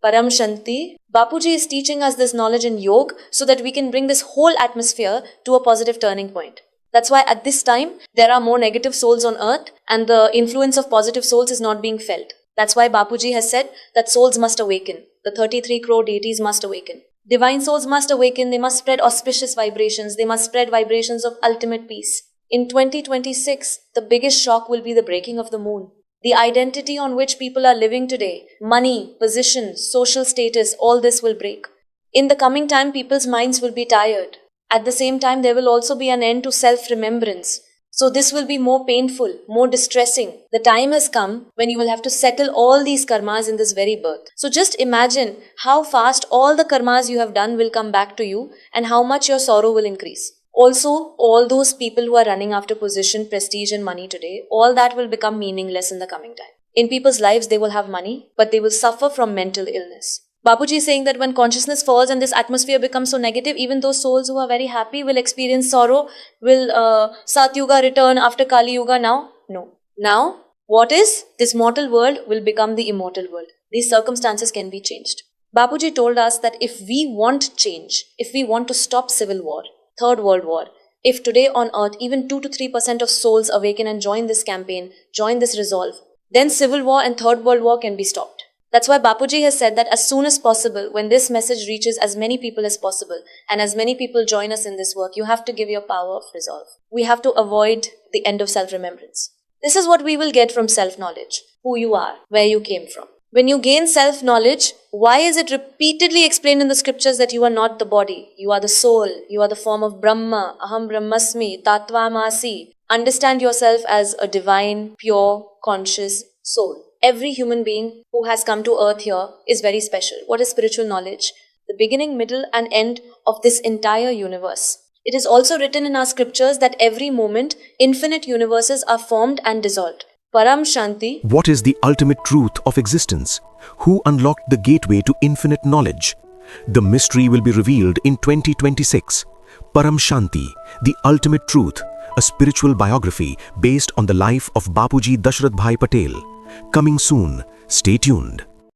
Param Shanti. Bapuji is teaching us this knowledge in yoga so that we can bring this whole atmosphere to a positive turning point. That's why at this time, there are more negative souls on earth and the influence of positive souls is not being felt. That's why Bapuji has said that souls must awaken. The 33 crore deities must awaken. Divine souls must awaken. They must spread auspicious vibrations. They must spread vibrations of ultimate peace. In 2026, the biggest shock will be the breaking of the moon. The identity on which people are living today, money, position, social status, all this will break. In the coming time, people's minds will be tired. At the same time, there will also be an end to self-remembrance. So this will be more painful, more distressing. The time has come when you will have to settle all these karmas in this very birth. So just imagine how fast all the karmas you have done will come back to you and how much your sorrow will increase. Also, all those people who are running after position, prestige and money today, all that will become meaningless in the coming time. In people's lives, they will have money, but they will suffer from mental illness. Bapuji is saying that when consciousness falls and this atmosphere becomes so negative, even those souls who are very happy will experience sorrow. Will Satyuga return after Kali Yuga now? No. Now, what is? This mortal world will become the immortal world. These circumstances can be changed. Bapuji told us that if we want change, if we want to stop civil war, Third World War, if today on earth even 2 to 3% of souls awaken and join this campaign, join this resolve, then civil war and Third World War can be stopped. That's why Bapuji has said that as soon as possible, when this message reaches as many people as possible, and as many people join us in this work, you have to give your power of resolve. We have to avoid the end of self-remembrance. This is what we will get from self-knowledge. Who you are, where you came from. When you gain self-knowledge, why is it repeatedly explained in the scriptures that you are not the body? You are the soul. You are the form of Brahma, Aham Brahmasmi, Tattvamasi. Understand yourself as a divine, pure, conscious soul. Every human being who has come to earth here is very special. What is spiritual knowledge? The beginning, middle and end of this entire universe. It is also written in our scriptures that every moment, infinite universes are formed and dissolved. Param Shanti. What is the ultimate truth of existence? Who unlocked the gateway to infinite knowledge? The mystery will be revealed in 2026. Param Shanti, the ultimate truth, a spiritual biography based on the life of Bapuji Dashrath Bhai Patel. Coming soon. Stay tuned.